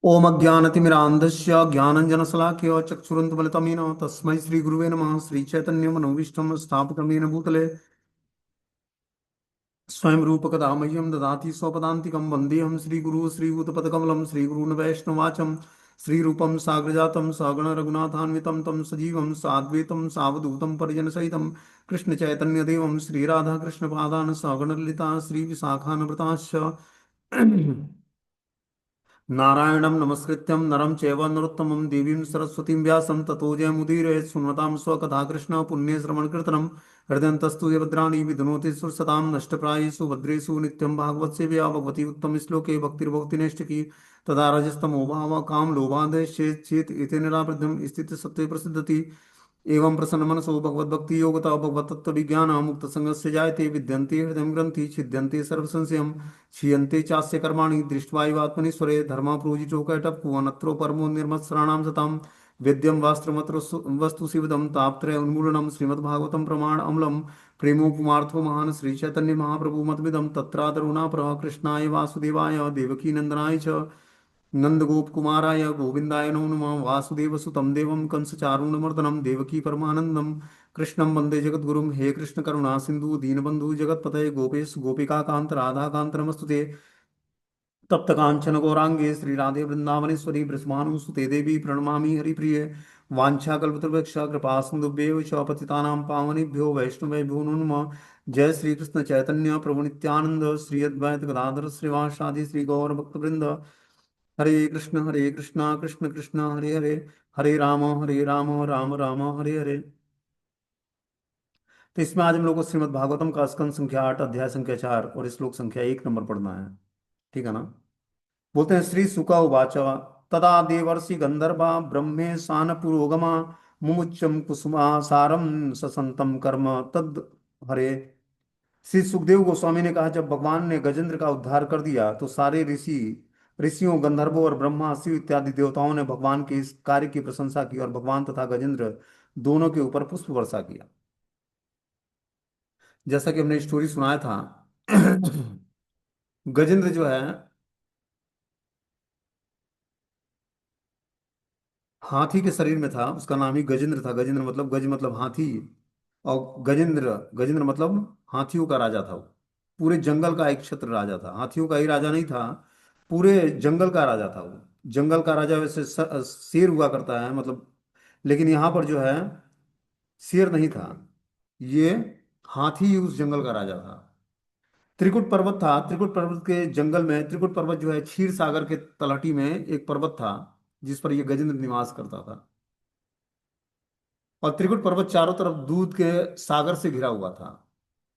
ओम अज्ञानतिमिरान्धस्य ज्ञानञ्जनशलाकया चक्षुरुन्मिलितमेन तस्मै श्रीगुरुवे नमः। श्रीचैतन्यमनोभीष्टं स्थापितं येन भूतले स्वयं रूपकदा मह्यं ददाति स्वपदान्तिकं। वन्देऽहं श्रीगुरुः श्रीयुतपदकमलं श्रीगुरून् वैष्णवाचं श्रीरूपं साग्रजातं सगण रघुनाथान्वितं तं सजीवं साद्वैतं सावधूतं परिजनसहितं कृष्णचैतन्यदेवं श्रीराधाकृष्णपादान् सगण ललिता श्रीविशाखान्विताश्च नारायणं नमस्कृत्यं नरं चैव नरोत्तमं देवीं सरस्वतीं व्यासं ततो जयमुदीरयेत्। शृण्वतां स्वकथा कृष्ण पुण्यश्रवणकीर्तनं हृदयन्तस्तु यभद्राणि विधुनोति सुरसतां नष्टप्रायेषु भद्रेषु नित्यं भागवत सेवया भगवती उत्तमश्लोके भक्तिर्भवति नैष्टिकी तदा रजस्तमो भाव काम लोभादेश्चेत् चेत् एतेन निरावृद्धं स्थितिसत्त्वे प्रसिद्धति। एवं प्रसन्नमनसो भगवद्भक्ति योगता भगवतत्व विज्ञान मुक्त संगस्य जायते विद्यन्ते हृदय ग्रंथि छिद्यन्ते सर्वसंशयम् क्षीयन्ते चास्य कर्माणि दृष्ट्वा एवात्मनीश्वरे धर्मप्रोजितोकटप्पुवनत्रो परमो निर्मत्सराणां सतां वेद्यं वास्त्रमत्र वस्तु शिवदं तापत्रय उन्मूलनं श्रीमद्भागवतं प्रमाण अम्लं प्रेमोपमार्थो महान् श्रीचैतन्य महाप्रभु मतमिदं तत्रादरुणा कृष्णाय वासुदेवाय देवकीनन्दनाय च नंदगोप कुमाराय गोविंदाय नमो नमः। वासुदेव सुतं देवं कंसचारूणमर्दनं देवकी परमानंदं कृष्णं वंदे जगद्गुरुं। हे कृष्ण करुणा सिंधु दीनबंधु जगत्पतये गोपेश गोपिका कांत राधा कांत नमस्तुते। तप्त कांचन गौरांगे श्री राधे वृंदावनेश्वरी ब्रजभानुसुते देवी प्रणमामि हरिप्रिये। वाञ्छाकल्पतरुभ्यश्च कृपा सिन्धुभ्येव च पतितानां पावनेभ्यो वैष्णवेभ्यो नमो नमः। जय श्री कृष्ण चैतन्य प्रभु नित्यानंद श्री अद्वैत गदाधर श्रीवासादि श्री गौर भक्तवृंद। हरे कृष्णा कृष्ण कृष्ण हरे हरे हरे राम राम राम हरे हरे। तो इसमें आज हम लोग को श्रीमद् भागवतम का स्कंद संख्या 8 अध्याय संख्या 4 और श्लोक संख्या 1 नंबर पढ़ना है। ठीक है ना। बोलते हैं श्री सुक उवाच तदा देवर्षि गंधर्वा ब्रह्मे सान पुरोगमा मुमुच्यम कुसुमा सारम ससंतम कर्म तद हरे। श्री सुखदेव गोस्वामी ने कहा जब भगवान ने गजेंद्र का उद्धार कर दिया तो सारे ऋषियों गंधर्वों और ब्रह्मा शिव इत्यादि देवताओं ने भगवान के इस कार्य की प्रशंसा की और भगवान तथा गजेंद्र दोनों के ऊपर पुष्प वर्षा किया। जैसा कि हमने स्टोरी सुनाया था गजेंद्र जो है हाथी के शरीर में था, उसका नाम ही गजेंद्र था। गजेंद्र मतलब गज मतलब हाथी, और गजेंद्र गजेंद्र मतलब हाथियों का राजा था वो। पूरे जंगल का एक छत्र राजा था, हाथियों का ही राजा नहीं था, पूरे जंगल का राजा था वो। जंगल का राजा वैसे शेर हुआ करता है मतलब, लेकिन यहाँ पर जो है शेर नहीं था, ये हाथी ही उस जंगल का राजा था। त्रिकुट पर्वत था, त्रिकुट पर्वत के जंगल में, त्रिकुट पर्वत जो है क्षीर सागर के तलहटी में एक पर्वत था जिस पर यह गजेंद्र निवास करता था। और त्रिकुट पर्वत चारों तरफ दूध के सागर से घिरा हुआ था।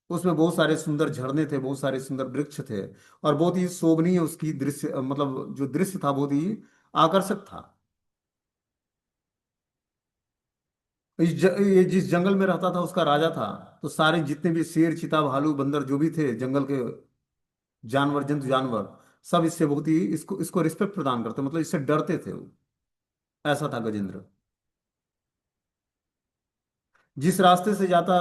उसमें बहुत सारे सुंदर झरने थे, बहुत सारे सुंदर वृक्ष थे, और बहुत ही शोभनीय उसकी दृश्य मतलब जो दृश्य था बहुत ही आकर्षक था। ये जिस जंगल में रहता था उसका राजा था, तो सारे जितने भी शेर चीता भालू बंदर जो भी थे जंगल के जानवर जंतु जानवर, सब इससे बहुत ही इसको इसको रिस्पेक्ट प्रदान करते, मतलब इससे डरते थे वो। ऐसा था गजेंद्र। जिस रास्ते से जाता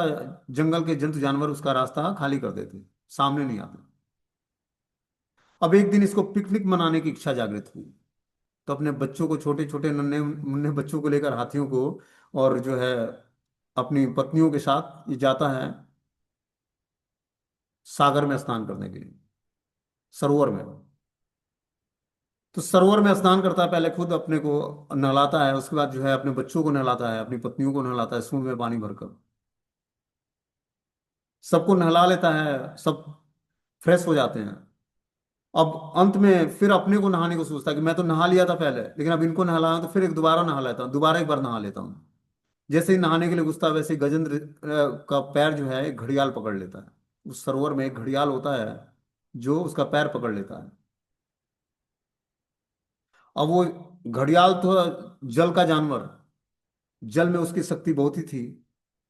जंगल के जंतु जानवर उसका रास्ता खाली कर देते, सामने नहीं आते। अब एक दिन इसको पिकनिक मनाने की इच्छा जागृत हुई, तो अपने बच्चों को, छोटे छोटे नन्हे मुन्ने बच्चों को लेकर हाथियों को, और जो है अपनी पत्नियों के साथ ये जाता है सागर में स्नान करने के लिए, सरोवर में। तो सरोवर में स्नान करता है, पहले खुद अपने को नहलाता है, उसके बाद जो है अपने बच्चों को नहलाता है, अपनी पत्नियों को नहलाता है सूंड में पानी भरकर, सबको नहला लेता है, सब फ्रेश हो जाते हैं। अब अंत में फिर अपने को नहाने को सोचता है कि मैं तो नहा लिया था पहले, लेकिन अब इनको नहलाया तो फिर एक दोबारा नहा लेता हूँ, दोबारा एक बार नहा लेता हूँ। जैसे ही नहाने के लिए घुसता है वैसे ही गजेंद्र का पैर जो है एक घड़ियाल पकड़ लेता है। उस सरोवर में एक घड़ियाल होता है जो उसका पैर पकड़ लेता है। अब वो घड़ियाल तो जल का जानवर, जल में उसकी शक्ति बहुत ही थी,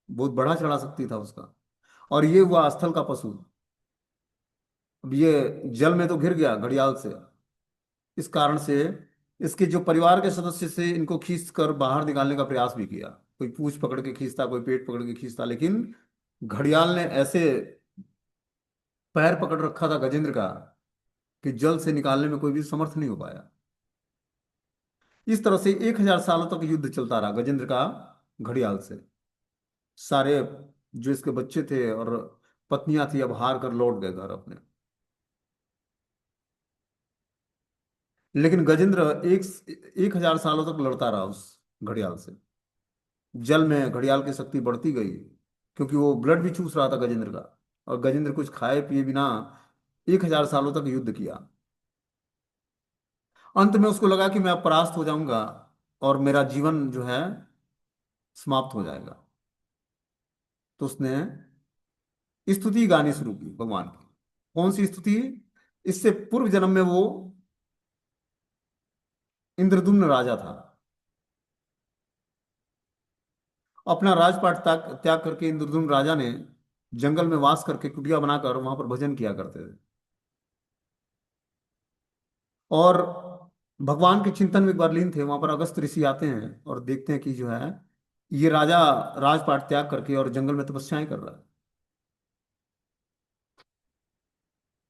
बहुत बड़ा चढ़ा शक्ति था उसका। और ये हुआ स्थल का पशु। अब ये जल में तो घिर गया घड़ियाल से, इस कारण से इसके जो परिवार के सदस्य से इनको खींच कर बाहर निकालने का प्रयास भी किया। कोई पूंछ पकड़ के खींचता, कोई पेट पकड़ के खींचता, लेकिन घड़ियाल ने ऐसे पैर पकड़ रखा था गजेंद्र का कि जल से निकालने में कोई भी समर्थ नहीं हो पाया। इस तरह से 1,000 सालों तक युद्ध चलता रहा गजेंद्र का घड़ियाल से। सारे जो इसके बच्चे थे और पत्नियां थी, अब हार कर लौट गए घर अपने। लेकिन गजेंद्र 1,000 सालों तक लड़ता रहा उस घड़ियाल से। जल में घड़ियाल की शक्ति बढ़ती गई, क्योंकि वो ब्लड भी चूस रहा था गजेंद्र का। और गजेंद्र कुछ खाए पिए बिना 1,000 सालों तक युद्ध किया। अंत में उसको लगा कि मैं अब परास्त हो जाऊंगा और मेरा जीवन जो है समाप्त हो जाएगा। तो उसने स्तुति गानी शुरू की भगवान की। कौन सी स्तुति? इससे पूर्व जन्म में वो इंद्रदुम्न राजा था। अपना राजपाट त्याग त्याग करके इंद्रदुम्न राजा ने जंगल में वास करके कुटिया बनाकर वहां पर भजन किया करते थे। और भगवान के चिंतन में एक बार लीन थे। वहां पर अगस्त ऋषि आते हैं और देखते हैं कि जो है ये राजा राजपाट त्याग करके और जंगल में तपस्याएं कर रहा है,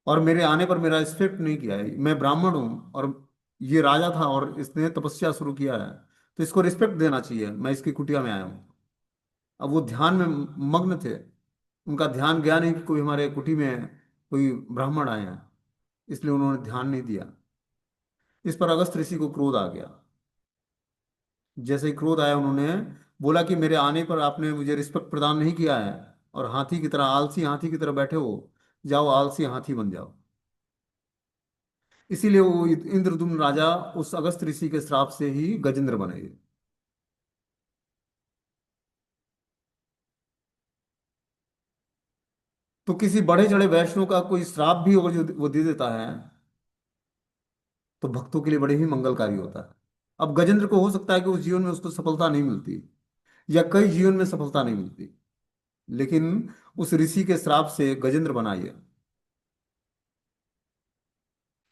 और मेरे आने पर मेरा रिस्पेक्ट नहीं किया है। मैं ब्राह्मण हूँ और ये राजा था और इसने तपस्या शुरू किया है, तो इसको रिस्पेक्ट देना चाहिए। मैं इसकी कुटिया में आया हूँ। अब वो ध्यान में मग्न थे। उनका ध्यान गया नहीं कि कोई हमारे कुटी में कोई ब्राह्मण आए हैं, इसलिए उन्होंने ध्यान नहीं दिया। इस पर अगस्त ऋषि को क्रोध आ गया। जैसे ही क्रोध आया, उन्होंने बोला कि मेरे आने पर आपने मुझे रिस्पेक्ट प्रदान नहीं किया है, और हाथी की तरह, आलसी हाथी की तरह बैठे हो, जाओ आलसी हाथी बन जाओ। इसीलिए वो इंद्रदुम्न राजा उस अगस्त ऋषि के श्राप से ही गजेंद्र बने। तो किसी बढ़े चढ़े वैष्णव का कोई श्राप भी अगर जो वो दे देता है, तो भक्तों के लिए बड़े ही मंगलकारी होता है। अब गजेंद्र को हो सकता है कि उस जीवन में उसको सफलता नहीं मिलती, या कई जीवन में सफलता नहीं मिलती, लेकिन उस ऋषि के श्राप से गजेंद्र बना ये।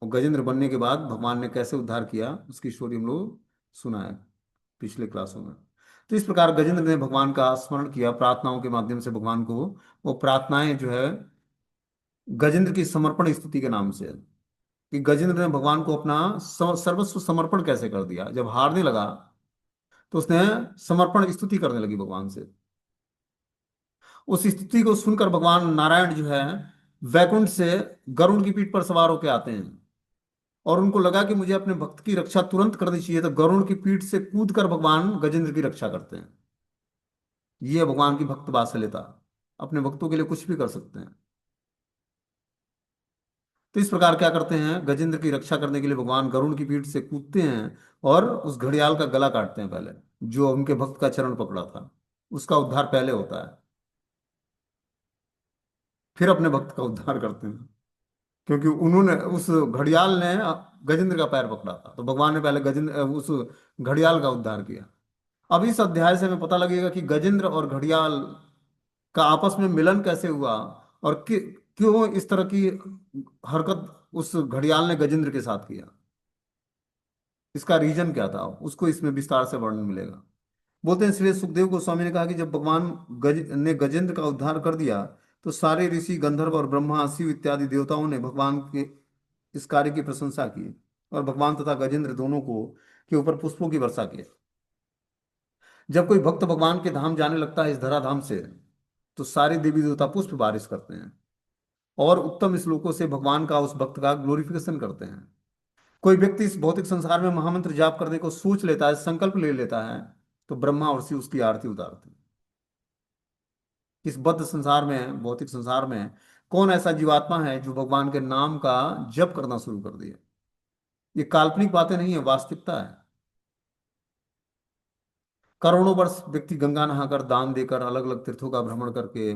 और गजेंद्र बनने के बाद भगवान ने कैसे उद्धार किया, उसकी स्टोरी हम लोग सुना है पिछले क्लासों में। तो इस प्रकार गजेंद्र ने भगवान का स्मरण किया प्रार्थनाओं के माध्यम से भगवान को। वो प्रार्थनाएं जो है गजेंद्र की समर्पण स्तुति के नाम से है, कि गजेंद्र ने भगवान को अपना सर्वस्व समर्पण कैसे कर दिया। जब हारने लगा तो उसने समर्पण स्तुति करने लगी भगवान से। उस स्तुति को सुनकर भगवान नारायण जो है वैकुंठ से गरुड़ की पीठ पर सवार होकर आते हैं, और उनको लगा कि मुझे अपने भक्त की रक्षा तुरंत करनी चाहिए, तो गरुड़ की पीठ से कूद कर भगवान गजेंद्र की रक्षा करते हैं। ये है भगवान की भक्त वात्सल्यता। अपने भक्तों के लिए कुछ भी कर सकते हैं। तो इस प्रकार क्या करते हैं, गजेंद्र की रक्षा करने के लिए भगवान गरुड़ की पीठ से कूदते हैं और उस घड़ियाल का गला काटते हैं पहले, जो उनके भक्त का चरण पकड़ा था। उसका उद्धार पहले होता है, फिर अपने भक्त का उद्धार करते हैं। क्योंकि उन्होंने, उस घड़ियाल ने गजेंद्र का पैर पकड़ा था, तो भगवान ने पहले गजेंद्र उस घड़ियाल का उद्धार किया। अब इस अध्याय से हमें पता लगेगा कि गजेंद्र और घड़ियाल का आपस में मिलन कैसे हुआ, और क्यों इस तरह की हरकत उस घड़ियाल ने गजेंद्र के साथ किया। इसका रीजन क्या था, उसको इसमें विस्तार से वर्णन मिलेगा। बोलते हैं श्री सुखदेव गोस्वामी ने कहा कि जब भगवान गजेंद्र का उद्धार कर दिया, तो सारे ऋषि गंधर्व और ब्रह्मा शिव इत्यादि देवताओं ने भगवान के इस कार्य की प्रशंसा की, और भगवान तथा गजेंद्र दोनों को के ऊपर पुष्पों की वर्षा की। जब कोई भक्त भगवान के धाम जाने लगता है इस धराधाम से, तो सारे देवी देवता पुष्प बारिश करते हैं और उत्तम श्लोकों से भगवान का, उस भक्त का ग्लोरिफिकेशन करते हैं। कोई व्यक्ति इस भौतिक संसार में महामंत्र जाप करने को सोच लेता है, संकल्प ले लेता है, तो ब्रह्मा और शिव उसकी आरती उतारते हैं। इस बद्ध संसार में, भौतिक संसार में, कौन ऐसा जीवात्मा है जो भगवान के नाम का जप करना शुरू कर दिया? ये काल्पनिक बातें नहीं है, वास्तविकता है। करोड़ों वर्ष व्यक्ति गंगा नहाकर, दान देकर, अलग अलग तीर्थों का भ्रमण करके,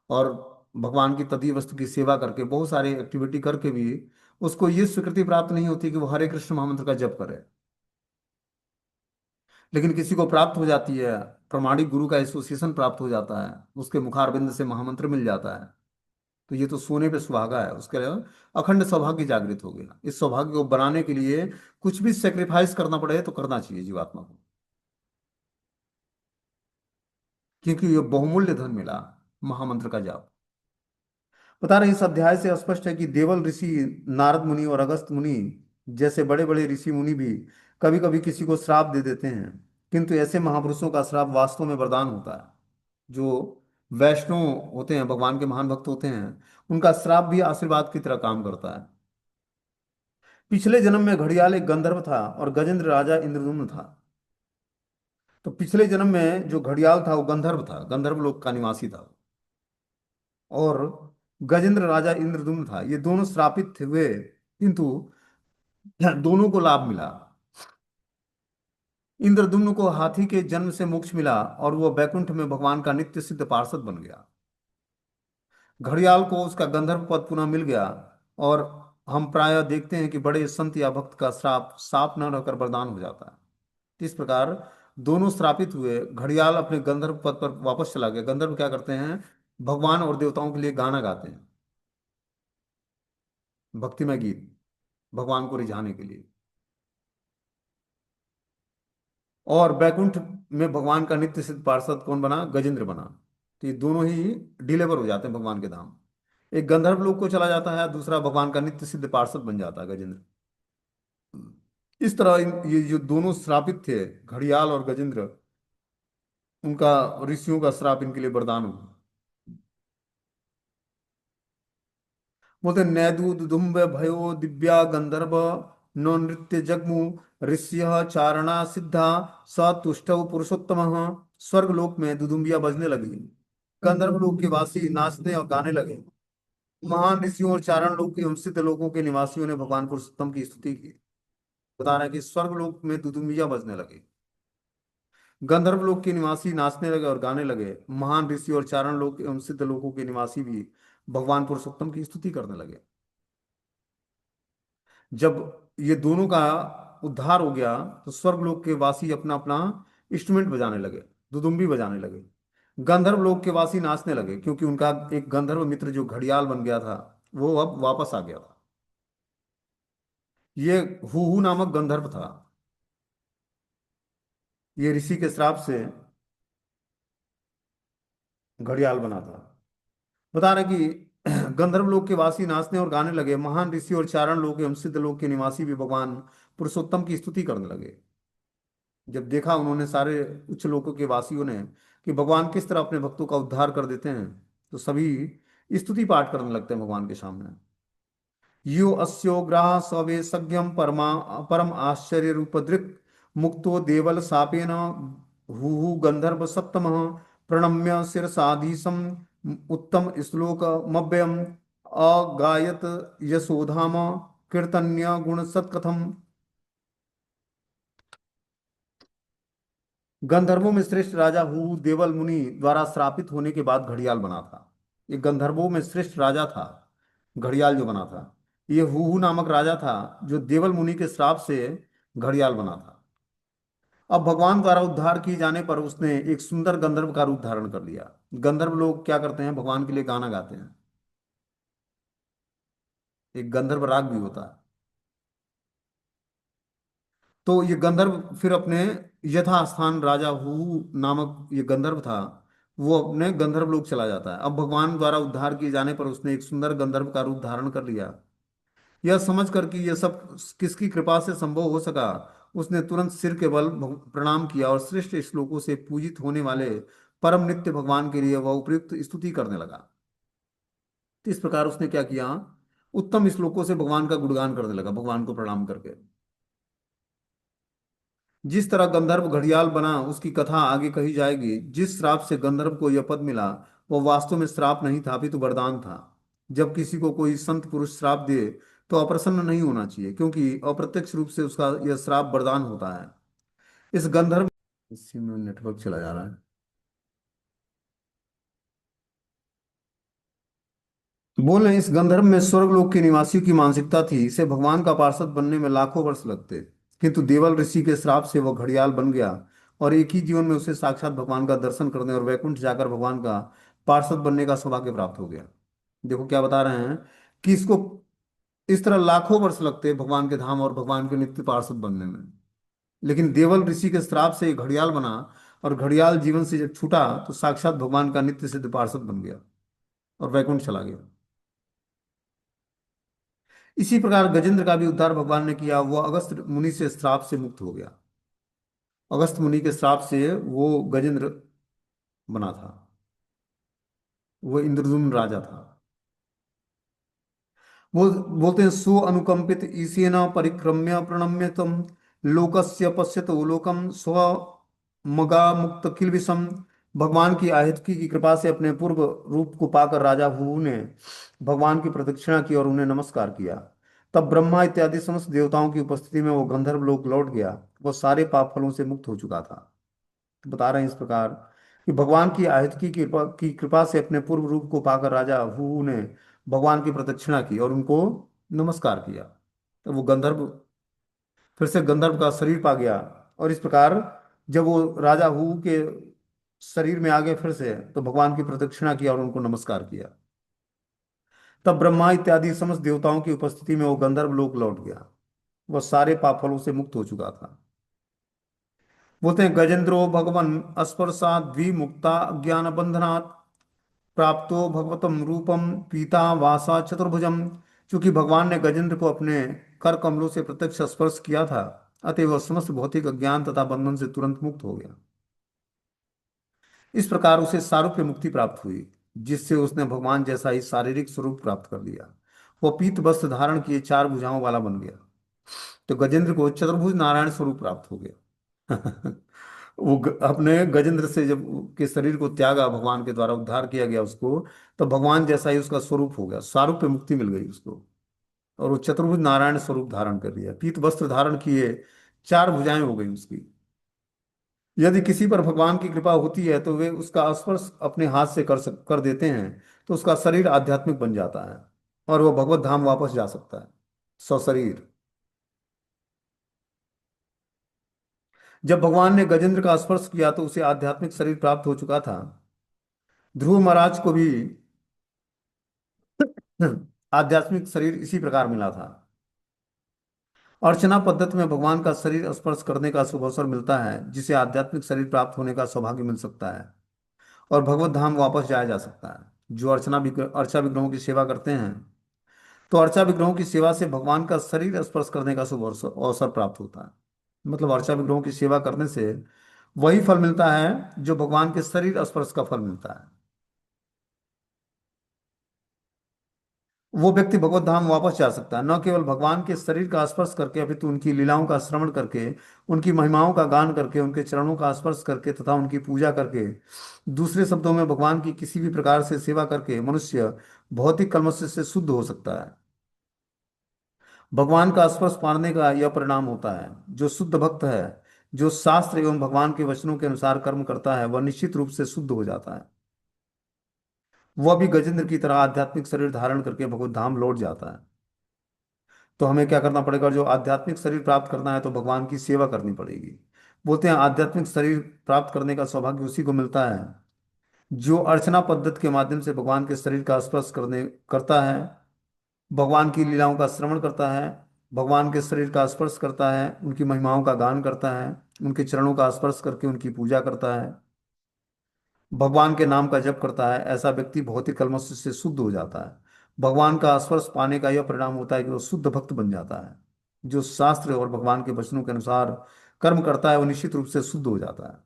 और भगवान की तदीय वस्तु की सेवा करके, बहुत सारी एक्टिविटी करके भी उसको ये स्वीकृति प्राप्त नहीं होती कि वो हरे कृष्ण महामंत्र का जप करे। लेकिन किसी को प्राप्त हो जाती है, प्रमाणिक गुरु का एसोसिएशन प्राप्त हो जाता है, उसके मुखारविंद से महामंत्र मिल जाता है, तो ये तो सोने पे सुहागा है। उसके लिए अखंड सौभाग्य जागृत हो गया। इस सौभाग्य को बनाने के लिए कुछ भी सेक्रीफाइस करना पड़े तो करना चाहिए जीवात्मा को, क्योंकि ये बहुमूल्य धन मिला, महामंत्र का जाप। बता रहे इस अध्याय से स्पष्ट है कि देवल ऋषि नारद मुनि और अगस्त मुनि जैसे बड़े बड़े ऋषि मुनि भी कभी कभी किसी को श्राप दे देते हैं, किंतु ऐसे महापुरुषों का श्राप वास्तव में वरदान होता है। जो वैष्णव होते हैं, भगवान के महान भक्त होते हैं, उनका श्राप भी आशीर्वाद की तरह काम करता है। पिछले जन्म में घड़ियाल एक गंधर्व था और गजेंद्र राजा इंद्रदुम्न था। तो पिछले जन्म में जो घड़ियाल था वो गंधर्व था, गंधर्व लोक का निवासी था। और गजेंद्र राजा इंद्रदुम्न था। ये दोनों श्रापित हुए, किंतु दोनों को लाभ मिला। इंद्रदुम्न को हाथी के जन्म से मोक्ष मिला और वह बैकुंठ में भगवान का नित्य सिद्ध पार्षद बन गया। घड़ियाल को उसका गंधर्व पद पुनः मिल गया। और हम प्रायः देखते हैं कि बड़े संत या भक्त का श्राप साप न रहकर वरदान हो जाता है। इस प्रकार दोनों श्रापित हुए। घड़ियाल अपने गंधर्व पद पर वापस चला गया। गंधर्व क्या करते हैं? भगवान और देवताओं के लिए गाना गाते हैं, भक्तिमय गीत, भगवान को रिझाने के लिए। और बैकुंठ में भगवान का नित्य सिद्ध पार्षद कौन बना? गजेंद्र बना। तो ये दोनों ही डिलीवर हो जाते हैं भगवान के धाम। एक गंधर्व लोक को चला जाता है, दूसरा भगवान का नित्य सिद्ध पार्षद बन जाता है गजेंद्र। इस तरह ये जो दोनों श्रापित थे, घड़ियाल और गजेंद्र, उनका ऋषियों का श्राप इनके लिए वरदान हुआ। बोलते नैदु दुदुम्ब भयो दिव्या गंधर्व नो नृत्य जगमु ऋष्य चारणा सिद्धा स तुष्टौ पुरुषोत्तम। स्वर्ग लोक में दुदुम्बिया बजने लगी, गंधर्व लोक के वासी नाचने और गाने लगे। महान ऋषियों और चारण लोक के एवं सिद्ध लोकों के निवासियों ने भगवान पुरुषोत्तम की स्तुति की। बता रहे हैं कि स्वर्ग लोक में दुदुम्बिया बजने लगे, गंधर्व लोक के निवासी नाचने लगे और गाने लगे। महान ऋषि और चारण लोक एवं सिद्ध लोकों के निवासी भी भगवान पुरुषोत्तम की स्तुति करने लगे। जब ये दोनों का उद्धार हो गया तो स्वर्गलोक के वासी अपना अपना इंस्ट्रूमेंट बजाने लगे, दुदुम्बी बजाने लगे। गंधर्व लोक के वासी नाचने लगे, क्योंकि उनका एक गंधर्व मित्र जो घड़ियाल बन गया था वो अब वापस आ गया था। ये हुहू नामक गंधर्व था। ये ऋषि के श्राप से घड़ियाल बना था। बता रहे कि गंधर्व लोक के वासी नाचने और गाने लगे। महान ऋषि और चारण लोक एवं सिद्ध लोक के निवासी भी भगवान पुरुषोत्तम की स्तुति करने लगे। जब देखा उन्होंने सारे उच्च लोकों के वासियों ने कि भगवान किस तरह अपने भक्तों का उद्धार कर देते हैं, तो सभी स्तुति पाठ करने लगते हैं भगवान के सामने। यो अस्यो ग्राह सवेशज्ञम परमा परम आश्चर्य रूपदृक् मुक्तो देवल सापेन हुहु गंधर्व सप्तम प्रणम्य शिरसाधीशम उत्तम श्लोक मव्यम अगायत यशोधाम कीर्तन्य गुण सत्कथम। गंधर्वों में श्रेष्ठ राजा हु देवल मुनि द्वारा श्रापित होने के बाद घड़ियाल बना था। ये गंधर्वों में श्रेष्ठ राजा था, घड़ियाल जो बना था। ये हुहु नामक राजा था जो देवल मुनि के श्राप से घड़ियाल बना था। अब भगवान द्वारा उद्धार किए जाने पर उसने एक सुंदर गंधर्व का रूप धारण कर लिया। गंधर्व लोग क्या करते हैं? भगवान के लिए गाना गाते हैं। एक गंधर्व राग भी होता है। तो ये गंधर्व फिर अपने यथास्थान, राजा हु नामक ये गंधर्व था, वो अपने गंधर्व लोक चला जाता है। अब भगवान द्वारा उद्धार किए जाने पर उसने एक सुंदर गंधर्व का रूप धारण कर लिया। यह समझ कर कि यह सब किसकी कृपा से संभव हो सका, उसने तुरंत सिर के बल प्रणाम किया और श्रेष्ठ श्लोकों से पूजित होने वाले परम नित्य भगवान के लिए वह उपयुक्त स्तुति करने लगा। तो इस प्रकार उसने क्या किया? उत्तम श्लोकों से भगवान का गुणगान करने लगा, भगवान को प्रणाम करके। जिस तरह गंधर्व घड़ियाल बना उसकी कथा आगे कही जाएगी। जिस श्राप से गंधर्व को यह पद मिला वह वास्तव में श्राप नहीं था, अपितु वरदान था। जब किसी को कोई संत पुरुष श्राप दे तो अप्रसन्न नहीं होना चाहिए, क्योंकि अप्रत्यक्ष रूप से उसका यह श्राप वरदान होता है। इस गंधर्व, इसी में नेटवर्क चला जा रहा है। बोल रहे हैं, इस गंधर्व में स्वर्गलोक के निवासियों की मानसिकता थी इसे भगवान का पार्षद बनने में लाखों वर्ष लगते, किंतु देवल ऋषि के श्राप से वह घड़ियाल बन गया और एक ही जीवन में उसे साक्षात भगवान का दर्शन करने और वैकुंठ जाकर भगवान का पार्षद बनने का सौभाग्य प्राप्त हो गया। देखो क्या बता रहे हैं कि इसको इस तरह लाखों वर्ष लगते भगवान के धाम और भगवान के नित्य पार्षद बनने में, लेकिन देवल ऋषि के श्राप से घड़ियाल बना और घड़ियाल जीवन से जब छूटा तो साक्षात भगवान का नित्य सिद्ध पार्षद बन गया और वैकुंठ चला गया। इसी प्रकार गजेंद्र का भी उद्धार भगवान ने किया। वो अगस्त मुनि से श्राप से मुक्त हो गया। अगस्त मुनि के श्राप से वो गजेंद्र बना था। वो इंद्रद्युम्न राजा था। वो बोलते हैं, सु अनुकंपित ईशेन परिक्रम्य प्रणम्य तम लोकस्य पश्यतो लोकम स्व मगा मुक्त किल विषम। भगवान की आहितकी की कृपा से अपने पूर्व रूप को पाकर राजा हुहु ने भगवान की प्रदक्षिणा की और उन्हें नमस्कार किया। तब ब्रह्मा इत्यादि समस्त देवताओं की उपस्थिति में वो गंधर्व लोक लौट गया। वो सारे पाप फलों से मुक्त हो चुका था। तो बता रहे हैं इस प्रकार कि भगवान की आहितकी की कृपा से अपने पूर्व रूप को पाकर राजा हुहु ने भगवान की प्रदक्षिणा की और उनको नमस्कार किया। तो वो गंधर्व फिर से गंधर्व का शरीर पा गया। और इस प्रकार जब वो राजा हुहु के शरीर में आ गए फिर से, तो भगवान की प्रदक्षिणा किया और उनको नमस्कार किया। तब ब्रह्मा इत्यादि समस्त देवताओं की उपस्थिति में वो गंधर्व लोक लौट गया। वह सारे पाप फलों से मुक्त हो चुका था। बोलते हैं, गजेंद्रो भगवन स्पर्शा द्विमुक्ता ज्ञान बंधनात् प्राप्तो भगवतम रूपम पीता वासा चतुर्भुजम। चूंकि भगवान ने गजेंद्र को अपने कर कमलों से प्रत्यक्ष स्पर्श किया था, अतः वह समस्त भौतिक अज्ञान तथा बंधन से तुरंत मुक्त हो गया। इस प्रकार उसे सारूप्य मुक्ति प्राप्त हुई, जिससे उसने भगवान जैसा ही शारीरिक स्वरूप प्राप्त कर लिया। वह पीत वस्त्र धारण किए चार भुजाओं वाला बन गया। तो गजेंद्र को चतुर्भुज नारायण स्वरूप प्राप्त हो गया। वो अपने गजेंद्र से जब के शरीर को त्यागा, भगवान के द्वारा उद्धार किया गया उसको, तो भगवान जैसा ही उसका स्वरूप हो गया, स्वरूप पे मुक्ति मिल गई उसको। और वो चतुर्भुज नारायण स्वरूप धारण कर लिया, पीत वस्त्र धारण किए, चार भुजाएं हो गई उसकी। यदि किसी पर भगवान की कृपा होती है तो वे उसका स्पर्श अपने हाथ से कर देते हैं, तो उसका शरीर आध्यात्मिक बन जाता है और वह भगवत धाम वापस जा सकता है सशरीर। जब भगवान ने गजेंद्र का स्पर्श किया तो उसे आध्यात्मिक शरीर प्राप्त हो चुका था। ध्रुव महाराज को भी आध्यात्मिक शरीर इसी प्रकार मिला था। अर्चना पद्धति में भगवान का शरीर स्पर्श करने का शुभ अवसर मिलता है, जिसे आध्यात्मिक शरीर प्राप्त होने का सौभाग्य मिल सकता है और भगवत धाम वापस जाया जा सकता है। जो अर्चा विग्रहों की सेवा करते हैं, तो अर्चा विग्रहों की सेवा से भगवान का शरीर स्पर्श करने का शुभ अवसर अवसर प्राप्त होता है। मतलब अर्चा विग्रहों की सेवा करने से वही फल मिलता है जो भगवान के शरीर स्पर्श का फल मिलता है। वो व्यक्ति भगवत धाम वापस जा सकता है, न केवल भगवान के शरीर का स्पर्श करके, अपितु उनकी लीलाओं का श्रवण करके, उनकी महिमाओं का गान करके, उनके चरणों का स्पर्श करके तथा उनकी पूजा करके। दूसरे शब्दों में, भगवान की किसी भी प्रकार से सेवा करके मनुष्य भौतिक कल्मश से शुद्ध हो सकता है। भगवान का स्पर्श पाने का यह परिणाम होता है। जो शुद्ध भक्त है, जो शास्त्र एवं भगवान के वचनों के अनुसार कर्म करता है, वह निश्चित रूप से शुद्ध हो जाता है। वह भी गजेंद्र की तरह आध्यात्मिक शरीर धारण करके भगवत धाम लौट जाता है। तो हमें क्या करना पड़ेगा? जो आध्यात्मिक शरीर प्राप्त करना है तो भगवान की सेवा करनी पड़ेगी। बोलते हैं, आध्यात्मिक शरीर प्राप्त करने का सौभाग्य उसी को मिलता है जो अर्चना पद्धति के माध्यम से भगवान के शरीर का स्पर्श करने करता है, भगवान की लीलाओं का श्रवण करता है, भगवान के शरीर का स्पर्श करता है, उनकी महिमाओं का गान करता है, उनके चरणों का स्पर्श करके उनकी पूजा करता है, भगवान के नाम का जप करता है। ऐसा व्यक्ति भौतिक कलमश से शुद्ध हो जाता है। भगवान का स्पर्श पाने का यह परिणाम होता है कि वो शुद्ध भक्त बन जाता है। जो शास्त्र और भगवान के वचनों के अनुसार कर्म करता है वो निश्चित रूप से शुद्ध हो जाता है।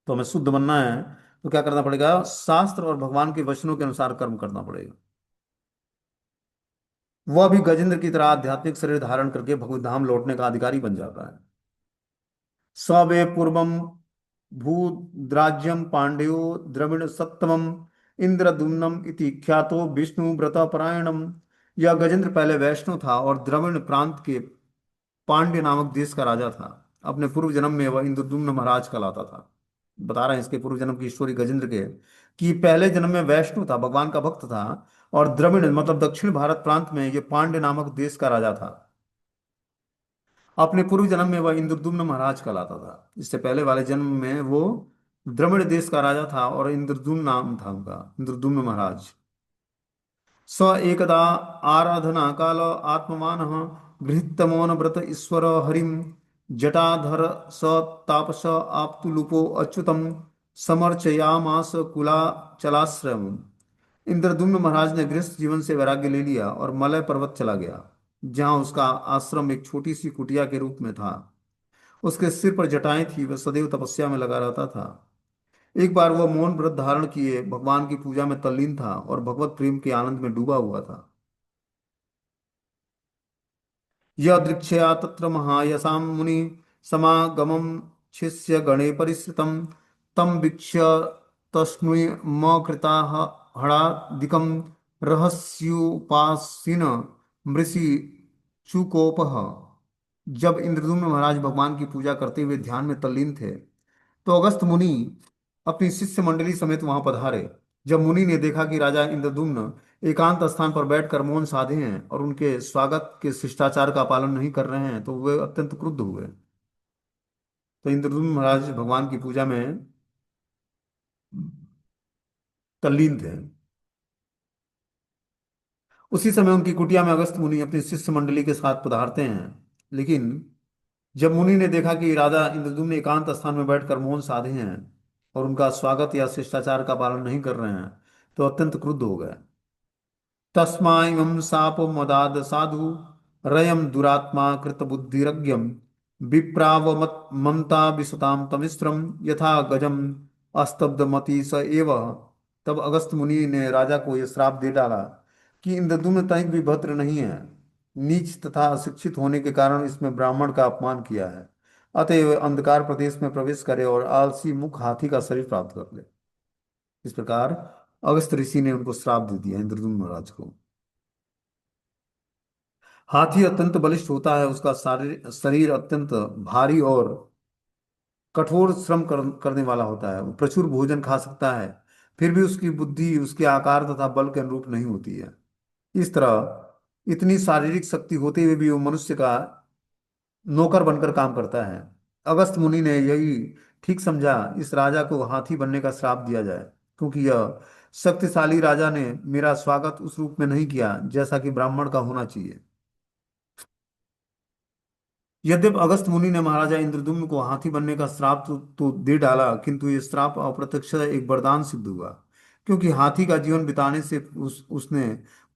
तो हमें शुद्ध बनना है तो क्या करना पड़ेगा? शास्त्र और भगवान के वचनों के अनुसार कर्म करना पड़ेगा। वह भी गजेंद्र की तरह आध्यात्मिक शरीर धारण करके भगवत धाम लौटने का अधिकारी बन जाता है। सवे पूर्वम भूद्राज्यम पांड्यो द्रविड़ सत्तमम इंद्रदुम्नम इति ख्यातो विष्णु व्रतपरायणम। यह गजेंद्र पहले वैष्णव था और द्रविड़ प्रांत के पांड्य नामक देश का राजा था। अपने पूर्व जन्म में वह इंद्रदुम्न महाराज कहलाता था। बता रहे हैं इसके पूर्व जन्म की स्टोरी गजेंद्र के, कि पहले जन्म में वैष्णव था, भगवान का भक्त था, और द्रविड़ मतलब दक्षिण भारत प्रांत में ये पांड्य नामक देश का राजा था। अपने पूर्व जन्म में वह इंद्रदुम्न महाराज कहलाता था। इससे पहले वाले जन्म में वो द्रविड़ देश का राजा था और इंद्रदुम्न नाम था उनका, इंद्रदुम्न महाराज। स एकदा आराधना काल आत्मवान गृहीतमोन व्रत ईश्वर हरिम जटाधर स तापस आप्तुलुपो अच्युतम समर्चयामास कुलाचलाश्रयम्। इंद्रद्युम्न महाराज ने गृहस्थ जीवन से वैराग्य ले लिया और मलय पर्वत चला गया, जहां उसका आश्रम एक छोटी सी कुटिया के रूप में था। उसके सिर पर जटाएं थी, वह सदैव तपस्या में लगा रहता था। एक बार वह मौन व्रत धारण किए भगवान की पूजा में तल्लीन था और भगवत प्रेम के आनंद में डूबा हुआ था। यदृक्षया तत्र महायसां मुनि समागमं शिष्य गणे परिश्रितं तं वीक्ष्य तस्मै म कृता हणादिकं रहस्योपासीन मृषि चुकोपः। जब इंद्रद्युम्न महाराज भगवान की पूजा करते हुए ध्यान में तल्लीन थे, तो अगस्त मुनि अपनी शिष्य मंडली समेत वहां पधारे। जब मुनि ने देखा कि राजा इंद्रद्युम्न एकांत स्थान पर बैठकर मौन साधे हैं और उनके स्वागत के शिष्टाचार का पालन नहीं कर रहे हैं, तो वे अत्यंत क्रुद्ध हुए। तो इंद्रद्युम्न महाराज भगवान की पूजा में तल्लीन थे। उसी समय उनकी कुटिया में अगस्त मुनि अपनी शिष्य मंडली के साथ पधारते हैं। लेकिन जब मुनि ने देखा कि राजा इंद्रद्युम्न एकांत स्थान में बैठकर मौन साधे हैं और उनका स्वागत या शिष्टाचार का पालन नहीं कर रहे हैं, तो अत्यंत क्रुद्ध हो गए। तस्माइमं शापमदाद साधु रयम दुरात्मा कृतबुद्धिरज्ञम विप्रावमत ममता विसतां तमिश्रम यथा गजम अस्तब्धमति स एव। तब अगस्त मुनि ने राजा को यह श्राप दे डाला कि इंद्रद्युम्न तनिक भी भद्र नहीं है, नीच तथा अशिक्षित होने के कारण इसमें ब्राह्मण का अपमान किया है। अतएव अंधकार प्रदेश में प्रवेश करे और आलसी मुख हाथी का शरीर प्राप्त कर ले। इस प्रकार अगस्त ऋषि ने उनको श्राप दे दिया इंद्रद्युम्न महाराज को। हाथी अत्यंत बलिष्ठ होता है, उसका शरीर अत्यंत भारी और कठोर श्रम करने वाला होता है। वो प्रचुर भोजन खा सकता है, फिर भी उसकी बुद्धि उसके आकार तथा बल के अनुरूप नहीं होती है। इस तरह इतनी शारीरिक शक्ति होते हुए भी वो मनुष्य का नौकर बनकर काम करता है। अगस्त मुनि ने यही ठीक समझा इस राजा को हाथी बनने का श्राप दिया जाए, क्योंकि यह शक्तिशाली राजा ने मेरा स्वागत उस रूप में नहीं किया जैसा कि ब्राह्मण का होना चाहिए। यद्यपि अगस्त मुनि ने महाराजा इंद्रद्युम्न को हाथी बनने का श्राप तो दे डाला, किंतु ये श्राप अप्रत्यक्ष एक वरदान सिद्ध हुआ, क्योंकि हाथी का जीवन बिताने से उसने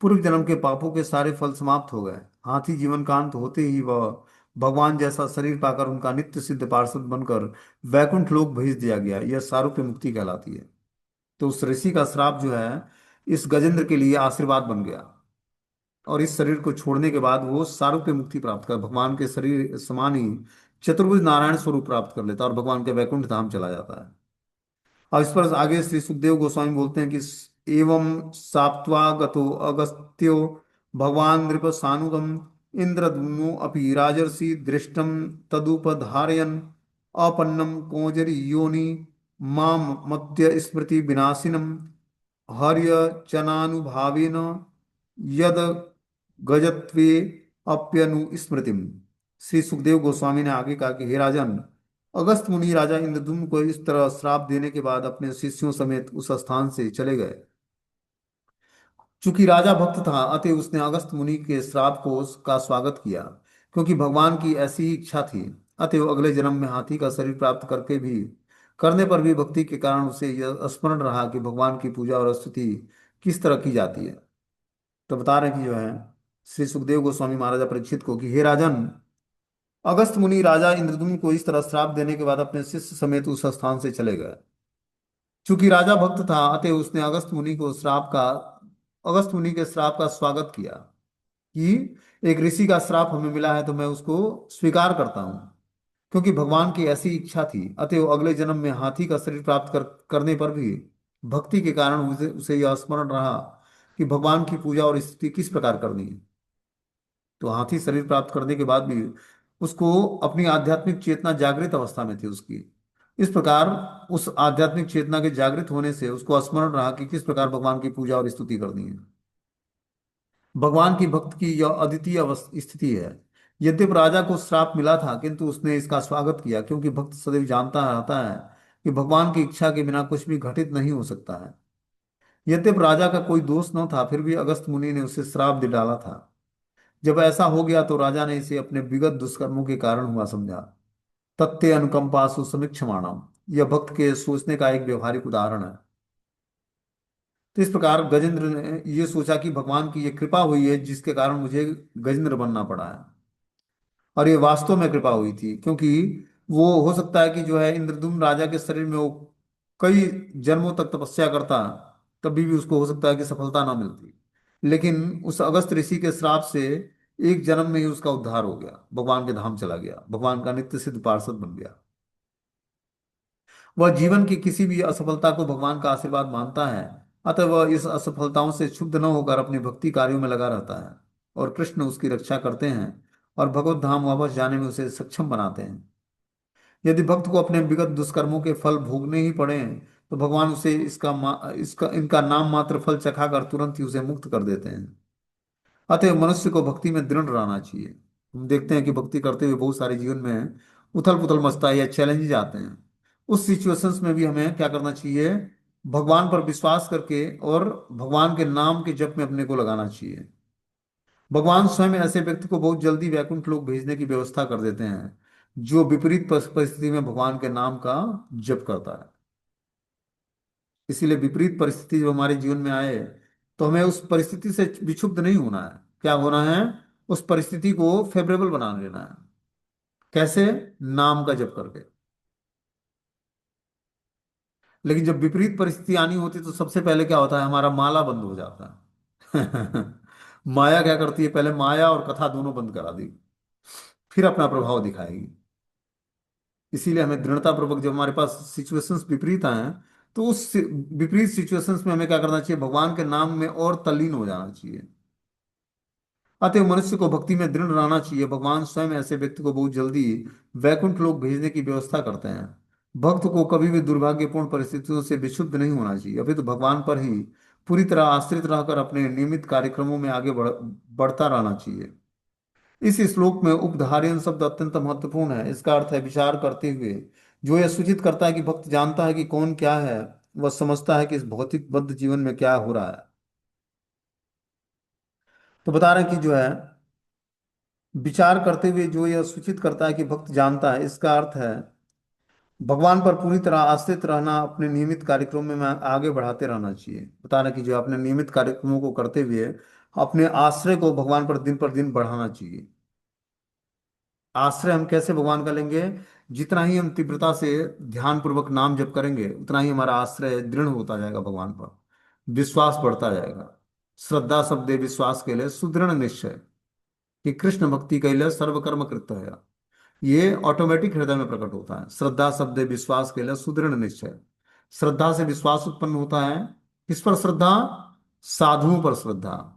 पूर्व जन्म के पापों के सारे फल समाप्त हो गए। हाथी जीवन का अंत होते ही वह भगवान जैसा शरीर पाकर उनका नित्य सिद्ध पार्षद बनकर वैकुंठ लोक भेज दिया गया। यह सारूप्य मुक्ति कहलाती है। तो उस ऋषि का श्राप जो है, इस गजेंद्र के लिए आशीर्वाद बन गया, और इस शरीर को छोड़ने के बाद वो सारूप्य मुक्ति प्राप्त कर भगवान के शरीर समान ही चतुर्भुज नारायण स्वरूप प्राप्त कर लेता है और भगवान के वैकुंठ धाम चला जाता है। और इस पर आगे श्री सुखदेव गोस्वामी बोलते हैं कि एवं साप्त्वा गतो अगस्त्यो भगवान नृप सानुगम इंद्रद्युम्नो अपि राजर्षि दृष्टम तदुपधारयन् अपन्नम कोजरी योनि माम मध्य स्मृति विनाशिनम हर्यचनानुभावेन यद गजत्वे अप्यनुस्मृतिम। श्री सुखदेव गोस्वामी ने आगे कहा कि हे राजन, अगस्त मुनि राजा इंद्रद्युम्न को इस तरह श्राप देने के बाद अपने शिष्यों समेत उस स्थान से चले गए। चूंकि राजा भक्त था, अतः उसने अगस्त मुनि के श्राप को का स्वागत किया, क्योंकि भगवान की ऐसी ही इच्छा थी। अतः वो अगले जन्म में हाथी का शरीर प्राप्त करने पर भी भक्ति के कारण उसे यह स्मरण रहा कि भगवान की पूजा और स्तुति किस तरह की जाती है। तो बता रहे हैं कि जो है श्री सुखदेव गोस्वामी महाराजा परीक्षित को कि हे राजन, अगस्त मुनि राजा इंद्रद्युम्न को इस तरह श्राप देने के बाद अपने शिष्य समेत उस स्थान से चले गए। चूंकि राजा भक्त था, अतः उसने अगस्त मुनि के श्राप का स्वागत किया कि एक ऋषि का श्राप हमें मिला है, तो मैं उसको स्वीकार करता हूँ, क्योंकि भगवान की ऐसी इच्छा थी। अतः वो अगले जन्म में हाथी का शरीर प्राप्त करने पर भी भक्ति के कारण उसे यह स्मरण रहा कि भगवान की पूजा और स्तुति किस प्रकार करनी है। तो हाथी शरीर प्राप्त करने के बाद भी उसको अपनी आध्यात्मिक चेतना जागृत अवस्था में थी उसकी। इस प्रकार उस आध्यात्मिक चेतना के जागृत होने से उसको स्मरण रहा कि किस प्रकार भगवान की पूजा और स्तुति करनी है। भगवान की भक्त की यह अद्वितीय स्थिति है। यद्यपि राजा को श्राप मिला था, किंतु उसने इसका स्वागत किया, क्योंकि भक्त सदैव जानता रहता है कि भगवान की इच्छा के बिना कुछ भी घटित नहीं हो सकता है। यद्यपि राजा का कोई दोष न था, फिर भी अगस्त मुनि ने उसे श्राप दे डाला था। जब ऐसा हो गया तो राजा ने इसे अपने विगत दुष्कर्मों के कारण हुआ समझा। तत्ते अनुकंपासु समीक्षमाणम, यह भक्त के सोचने का एक व्यवहारिक उदाहरण है। तो इस प्रकार गजेंद्र ने ये सोचा कि भगवान की ये कृपा हुई है जिसके कारण मुझे गजेंद्र बनना पड़ा है। और ये वास्तव में कृपा हुई थी, क्योंकि वो हो सकता है कि जो है इंद्रद्युम्न राजा के शरीर में वो कई जन्मों तक तपस्या करता, तभी भी उसको हो सकता है कि सफलता ना मिलती। लेकिन उस अगस्त ऋषि के श्राप से एक जन्म में ही उसका उद्धार हो गया, भगवान के धाम चला गया, भगवान का नित्य सिद्ध पार्षद बन गया। वह जीवन की किसी भी असफलता को भगवान का आशीर्वाद मानता है, अतः वह इस असफलताओं से क्षुब्ध न होकर अपनी भक्ति कार्यों में लगा रहता है, और कृष्ण उसकी रक्षा करते हैं और भगवत धाम वापस जाने में उसे सक्षम बनाते हैं। यदि भक्त को अपने विगत दुष्कर्मों के फल भोगने ही पड़े तो भगवान उसे इसका इनका नाम मात्र फल चखाकर तुरंत ही उसे मुक्त कर देते हैं। अतः मनुष्य को भक्ति में दृढ़ रहना चाहिए। हम देखते हैं कि भक्ति करते हुए बहुत सारे जीवन में उथल पुथल मचता है या चैलेंजेस आते हैं। उस सिचुएशंस में भी हमें क्या करना चाहिए? भगवान पर विश्वास करके और भगवान के नाम के जप में अपने को लगाना चाहिए। भगवान स्वयं ऐसे व्यक्ति को बहुत जल्दी वैकुंठ लोक भेजने की व्यवस्था कर देते हैं जो विपरीत परिस्थिति में भगवान के नाम का जप करता है। इसीलिए विपरीत परिस्थिति जब हमारे जीवन में आए तो हमें उस परिस्थिति से विक्षुब्ध नहीं होना है। क्या होना है? उस परिस्थिति को फेवरेबल बना लेना है। कैसे? नाम का जप करके। लेकिन जब विपरीत परिस्थिति आनी होती है तो सबसे पहले क्या होता है? हमारा माला बंद हो जाता है। माया क्या करती है? पहले माया और कथा दोनों बंद करा दी, फिर अपना प्रभाव दिखाएगी। इसीलिए हमें दृढ़ता पूर्वक जब हमारे पास सिचुएशंस विपरीत आए तो उस विपरीत सिचुएशंस में हमें क्या करना चाहिए? भगवान के नाम में और तल्लीन हो जाना चाहिए। अतः मनुष्य को भक्ति में दृढ़ रहना चाहिए। भगवान स्वयं ऐसे व्यक्ति को बहुत जल्दी वैकुंठ लोक भेजने की व्यवस्था करते हैं। भक्त को कभी भी दुर्भाग्यपूर्ण परिस्थितियों से विक्षुब्ध नहीं होना चाहिए, अभी तो भगवान पर ही पूरी तरह आश्रित रहकर अपने नियमित कार्यक्रमों में आगे बढ़ता रहना चाहिए। इस श्लोक में उपधार्यन शब्द अत्यंत महत्वपूर्ण है। इसका अर्थ है विचार करते हुए। जो यह सूचित करता है कि भक्त जानता है कि कौन क्या है, वह समझता है कि इस भौतिक बद्ध जीवन में क्या हो रहा है। तो बता रहे हैं कि जो है विचार करते हुए जो यह सूचित करता है कि भक्त जानता है, इसका अर्थ है भगवान पर पूरी तरह आश्रित रहना, अपने नियमित कार्यक्रमों में आगे बढ़ाते रहना चाहिए। बता रहे हैं कि जो अपने नियमित कार्यक्रमों को करते हुए अपने आश्रय को भगवान पर दिन बढ़ाना चाहिए। आश्रय हम कैसे भगवान का लेंगे? जितना ही हम तीव्रता से ध्यान पूर्वक नाम जप करेंगे उतना ही हमारा आश्रय दृढ़ होता जाएगा भगवान पर, विश्वास बढ़ता जाएगा। श्रद्धा शब्दे विश्वास के लिए सुदृढ़ निश्चय, कि कृष्ण भक्ति कैले सर्व कर्म कृत है। ये ऑटोमेटिक हृदय में प्रकट होता है। श्रद्धा शब्द विश्वास के लिए सुदृढ़ निश्चय। श्रद्धा से विश्वास उत्पन्न होता है। किस पर श्रद्धा? साधुओं पर श्रद्धा,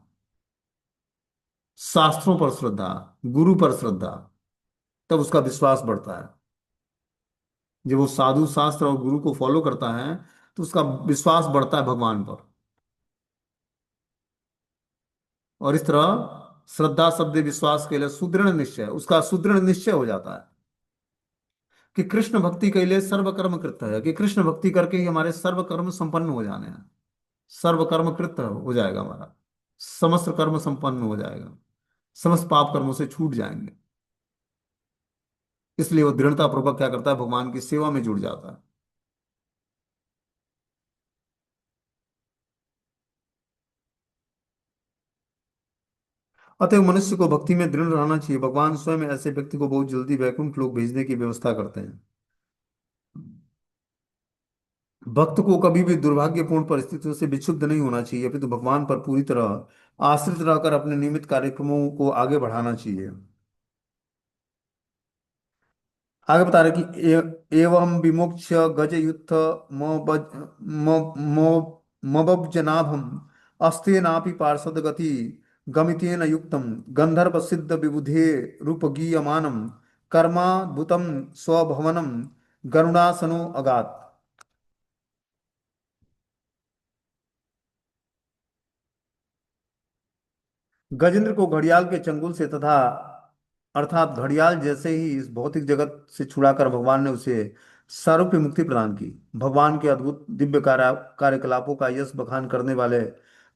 शास्त्रों पर श्रद्धा, गुरु पर श्रद्धा। तब उसका विश्वास बढ़ता है। जब वो साधु शास्त्र और गुरु को फॉलो करता है तो उसका विश्वास बढ़ता है भगवान पर। और इस तरह श्रद्धा शब्द विश्वास के लिए सुदृढ़ निश्चय, उसका सुदृढ़ निश्चय हो जाता है कि कृष्ण भक्ति के लिए सर्व कर्म कृत है, कि कृष्ण भक्ति करके ही हमारे सर्व कर्म संपन्न हो जाने हैं। सर्व कर्म कृत हो जाएगा हमारा, समस्त कर्म संपन्न हो जाएगा, समस्त पाप कर्मों से छूट जाएंगे। इसलिए वो दृढ़ता पूर्वक क्या करता है? भगवान की सेवा में जुड़ जाता है। अतः मनुष्य को भक्ति में दृढ़ रहना चाहिए। भगवान स्वयं ऐसे व्यक्ति को बहुत जल्दी वैकुंठ लोक भेजने की व्यवस्था करते हैं। भक्त को कभी भी दुर्भाग्यपूर्ण परिस्थितियों से विक्षुब्ध नहीं होना चाहिए, अपितु तो भगवान पर पूरी तरह आश्रित रहकर अपने नियमित कार्यक्रमों को आगे बढ़ाना चाहिए। आगे बता रहे कि एवं विमोक्ष गज युत्थ मबज्जनाभम अस्तेनापि पार्षद गति गमितेन युक्तम गंधर्व सिद्ध विबुधे रूपगीयमानम कर्माद्भुतम स्वभवनम गरुणासनो अगात। गजेंद्र को घड़ियाल के चंगुल से तथा अर्थात घड़ियाल जैसे ही इस भौतिक जगत से छुड़ाकर भगवान ने उसे सारूप्य मुक्ति प्रदान की। भगवान के अद्भुत दिव्य कार्यकलापों का यश बखान करने वाले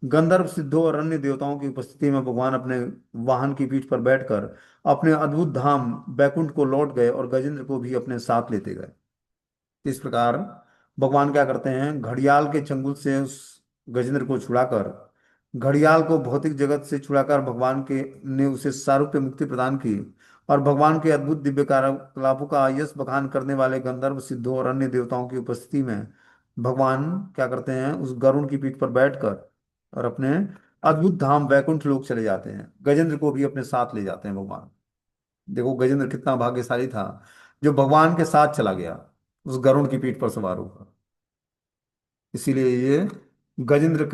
गंधर्व सिद्धों और अन्य देवताओं की उपस्थिति में भगवान अपने वाहन की पीठ पर बैठकर अपने अद्भुत धाम बैकुंठ को लौट गए और गजेंद्र को भी अपने साथ लेते गए। इस प्रकार भगवान क्या करते हैं? घड़ियाल के चंगुल से गजेंद्र को छुड़ाकर, घड़ियाल को भौतिक जगत से छुड़ाकर भगवान के ने उसे सारूप्य मुक्ति प्रदान की। और भगवान के अद्भुत दिव्य कार्यकलापों का यश बखान करने वाले गंधर्व, सिद्धों और अन्य देवताओं की उपस्थिति में भगवान क्या करते हैं, उस गरुड़ की पीठ पर बैठकर और अपने अद्भुत धाम वैकुंठ लोक चले जाते हैं। गजेंद्र को भी अपने साथ ले जाते हैं भगवान। देखो गजेंद्र कितना भाग्यशाली था जो भगवान के साथ चला गया उस गरुड़ की पीठ पर सवार होकर। इसीलिए ये गजेंद्र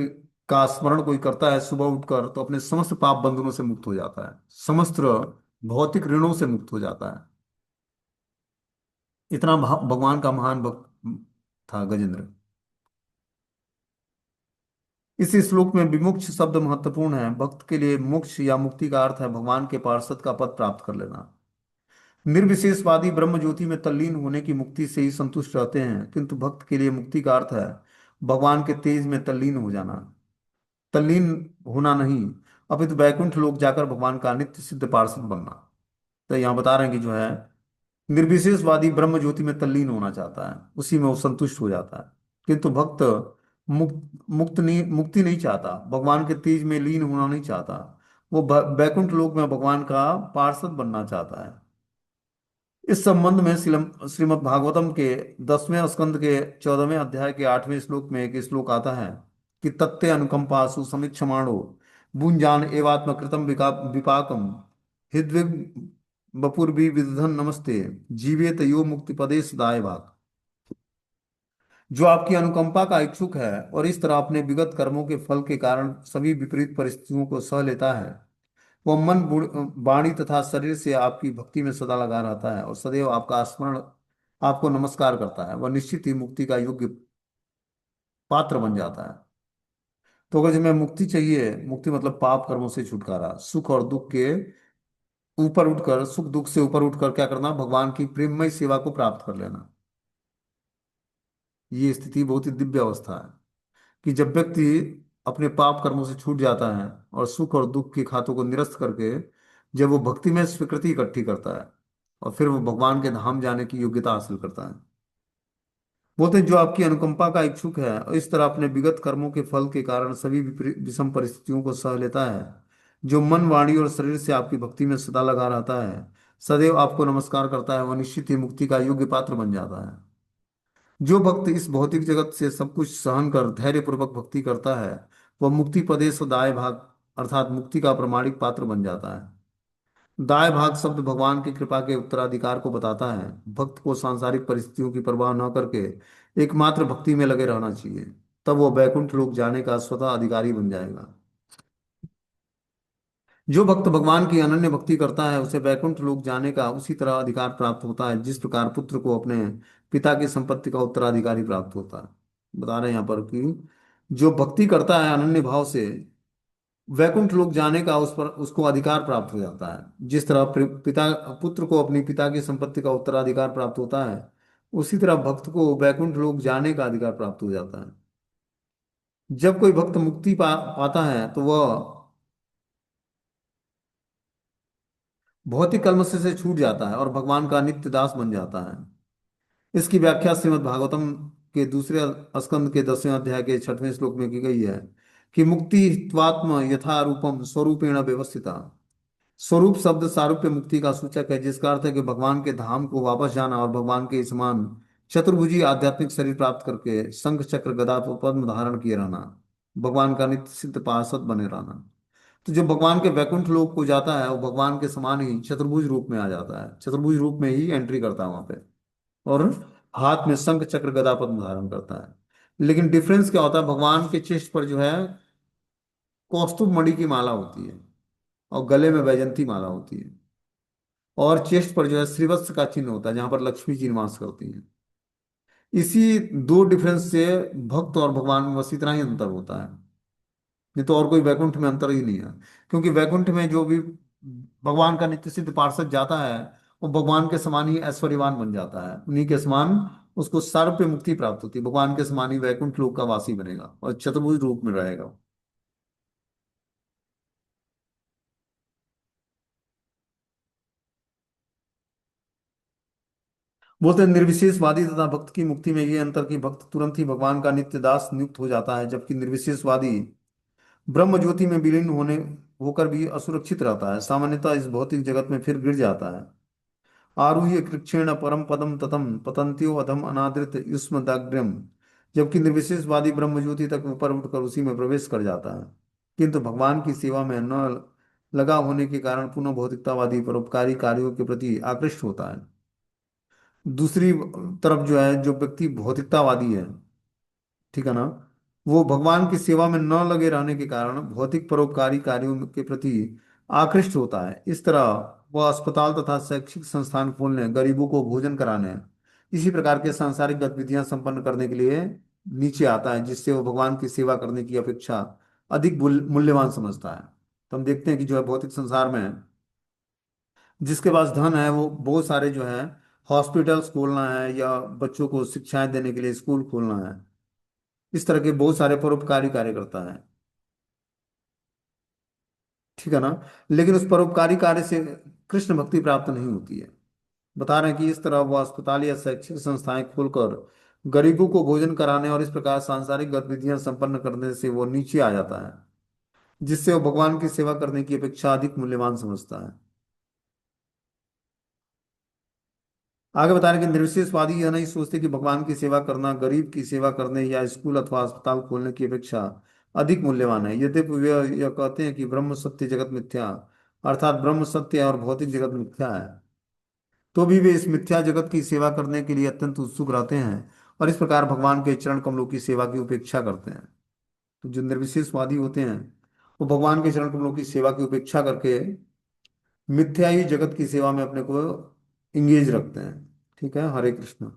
का स्मरण कोई करता है सुबह उठकर तो अपने समस्त पाप बंधनों से मुक्त हो जाता है, समस्त भौतिक ऋणों से मुक्त हो जाता है। इतना भगवान का महान भक्त था गजेंद्र। इस श्लोक में विमुक्ष शब्द महत्वपूर्ण है। भक्त के लिए मोक्ष या मुक्ति का अर्थ है भगवान के पार्षद का पद प्राप्त कर लेना। निर्विशेषवादी ब्रह्म ज्योति में तल्लीन होने की मुक्ति से ही संतुष्ट रहते हैं, किंतु भक्त के लिए मुक्ति का अर्थ है भगवान के तेज में तल्लीन हो जाना। तल्लीन होना नहीं, अपितु वैकुंठ लोक जाकर भगवान का नित्य सिद्ध पार्षद बनना। तो यहाँ बता रहे हैं कि जो है निर्विशेषवादी ब्रह्म ज्योति में तल्लीन होना चाहता है, उसी में वो संतुष्ट हो जाता है। किंतु भक्त मुक्ति नहीं चाहता, भगवान के तेज में लीन होना नहीं चाहता। वो वैकुंठ लोक में भगवान का पार्षद बनना चाहता है। इस संबंध में श्रीमद् भागवतम के 10वें स्कंद के 14वें अध्याय के 8वें श्लोक में एक श्लोक आता है कि तत्ते अनुकंपासु समीक्षमाणो भुंजान एवात्म कृतम विपाकम हृद्विग बपुर्भी विदधन नमस्ते जीवेत यो मुक्ति पदे सदाए भाग। जो आपकी अनुकंपा का इच्छुक है और इस तरह अपने विगत कर्मों के फल के कारण सभी विपरीत परिस्थितियों को सह लेता है, वह मन वाणी तथा शरीर से आपकी भक्ति में सदा लगा रहता है और सदैव आपका स्मरण, आपको नमस्कार करता है, वह निश्चित ही मुक्ति का योग्य पात्र बन जाता है। तो अगर हमें मुक्ति चाहिए, मुक्ति मतलब पाप कर्मों से छुटकारा, सुख और दुख के ऊपर उठकर, सुख दुख से ऊपर उठकर क्या करना, भगवान की प्रेममय सेवा को प्राप्त कर लेना। ये स्थिति बहुत ही दिव्य अवस्था है कि जब व्यक्ति अपने पाप कर्मों से छूट जाता है और सुख और दुख के खातों को निरस्त करके जब वो भक्ति में स्वीकृति इकट्ठी करता है और फिर वो भगवान के धाम जाने की योग्यता हासिल करता है। बोलते हैं जो आपकी अनुकंपा का इच्छुक है और इस तरह अपने विगत कर्मों के फल के कारण सभी विषम परिस्थितियों को सह लेता है, जो मन वाणी और शरीर से आपकी भक्ति में सदा लगा रहता है, सदैव आपको नमस्कार करता है, वह निश्चित ही मुक्ति का योग्य पात्र बन जाता है। जो भक्त इस भौतिक जगत से सब कुछ सहन कर धैर्य पूर्वक भक्ति करता है, वह मुक्ति पदेश दाय भाग अर्थात मुक्ति का प्रमाणिक पात्र बन जाता है। दाय भाग शब्द भगवान की कृपा के उत्तराधिकार को बताता है। भक्त को सांसारिक परिस्थितियों की परवाह न करके एकमात्र भक्ति में लगे रहना चाहिए, तब वह बैकुंठ लोक जाने का स्वतः अधिकारी बन जाएगा। जो भक्त भगवान की अनन्य भक्ति करता है उसे वैकुंठ लोक जाने का उसी तरह अधिकार प्राप्त होता है जिस प्रकार पुत्र को अपने पिता की संपत्ति का उत्तराधिकारी प्राप्त होता है। बता रहे हैं यहाँ पर कि जो भक्ति करता है अनन्य भाव से, वैकुंठ लोक जाने का उस पर उसको अधिकार प्राप्त हो जाता है। जिस तरह पिता पुत्र को अपनी पिता की संपत्ति का उत्तराधिकार प्राप्त होता है, उसी तरह भक्त को वैकुंठ लोक जाने का अधिकार प्राप्त हो जाता है। जब कोई भक्त मुक्ति पाता है तो वह भौतिक कलमश से छूट जाता है और भगवान का नित्य दास बन जाता है। इसकी व्याख्या श्रीमद् भागवतम के दूसरे स्कंद के 10वें अध्याय के 6वें श्लोक में की गई है कि मुक्ति त्वात्म यथा रूपम स्वरूपेण व्यवस्थिता। स्वरूप शब्द सारूप्य मुक्ति का सूचक है, जिसका अर्थ है कि भगवान के धाम को वापस जाना और भगवान के समान चतुर्भुजी आध्यात्मिक शरीर प्राप्त करके शंख चक्र गदा और पद्म धारण किए रहना, भगवान का नित्य सिद्ध पार्षद बने रहना। तो जो भगवान के वैकुंठ लोक को जाता है वो भगवान के समान ही चतुर्भुज रूप में आ जाता है, चतुर्भुज रूप में ही एंट्री करता है वहां पे, और हाथ में शंख चक्र गदा पद्म धारण करता है। लेकिन डिफरेंस क्या होता है, भगवान के चेस्ट पर जो है कौस्तुभ मणि की माला होती है और गले में वैजंती माला होती है, और चेस्ट पर जो है श्रीवत्स का चिन्ह होता है जहां पर लक्ष्मी जी निवास करती है। इसी दो डिफरेंस से भक्त और भगवान में बस इतना ही अंतर होता है, नहीं तो और कोई वैकुंठ में अंतर ही नहीं है। क्योंकि वैकुंठ में जो भी भगवान का नित्य सिद्ध पार्षद जाता है वो भगवान के समान ही ऐश्वर्यवान बन जाता है, उन्हीं के समान उसको सर्व पे मुक्ति प्राप्त होती है, भगवान के समान ही वैकुंठ लोक का वासी बनेगा और चतुर्भुज रूप में रहेगा। बोलते हैं निर्विशेषवादी तथा भक्त की मुक्ति में ये अंतर कि भक्त तुरंत ही भगवान का नित्य दास नियुक्त हो जाता है, जबकि निर्विशेषवादी ब्रह्म ज्योति में विलीन होने होकर भी असुरक्षित रहता है, सामान्यतः इस भौतिक जगत में फिर गिर जाता है। आरुह्य कृच्छेण परम पदम ततम पतंत्यो अधम अनादृत युष्म दाग्र्यम। जबकि निर्विशेषवादी ब्रह्म ज्योति तक ऊपर उठकर उसी में प्रवेश कर जाता है, किंतु भगवान की सेवा में न लगा होने के कारण पुनः भौतिकतावादी परोपकारी कार्यों के प्रति आकृष्ट होता है। दूसरी तरफ जो है, जो व्यक्ति भौतिकतावादी है, ठीक है ना, वो भगवान की सेवा में न लगे रहने के कारण भौतिक परोपकारी कार्यों के प्रति आकृष्ट होता है। इस तरह वह अस्पताल तथा शैक्षिक संस्थान खोलने, गरीबों को भोजन कराने, इसी प्रकार के सांसारिक गतिविधियां संपन्न करने के लिए नीचे आता है, जिससे वो भगवान की सेवा करने की अपेक्षा अधिक मूल्यवान समझता है। तो हम देखते हैं कि जो है भौतिक संसार में जिसके पास धन है वो बहुत सारे जो है हॉस्पिटल्स खोलना है या बच्चों को शिक्षाएं देने के लिए स्कूल खोलना है, इस तरह के बहुत सारे परोपकारी कार्य करता है, ठीक है ना। लेकिन उस परोपकारी कार्य से कृष्ण भक्ति प्राप्त नहीं होती है। बता रहे हैं कि इस तरह वह अस्पताल या शैक्षिक संस्थाएं खोलकर गरीबों को भोजन कराने और इस प्रकार सांसारिक गतिविधियां संपन्न करने से वो नीचे आ जाता है, जिससे वो भगवान की सेवा करने की अपेक्षा अधिक मूल्यवान समझता है। आगे बता रहे हैं कि निर्विशेषवादी यह नहीं सोचते कि भगवान की सेवा करना गरीब की सेवा करने या स्कूल अथवा अस्पताल खोलने की अपेक्षा अधिक मूल्यवान है। यद्यपि वे यह कहते हैं कि ब्रह्म सत्य जगत मिथ्या, अर्थात ब्रह्म सत्य है और भौतिक जगत मिथ्या है, तो भी वे इस मिथ्या जगत की सेवा करने के लिए अत्यंत उत्सुक रहते हैं और इस प्रकार भगवान के चरण कमलों की सेवा की उपेक्षा करते हैं। तो जो निर्विशेषवादी होते हैं वो भगवान के चरण कमलों की सेवा की उपेक्षा करके मिथ्या ही जगत की सेवा में अपने को इंगेज रखते हैं। ठीक है, हरे कृष्ण।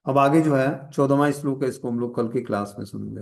अब आगे जो है 14वां श्लोक है, इसको हम लोग कल की क्लास में सुनेंगे।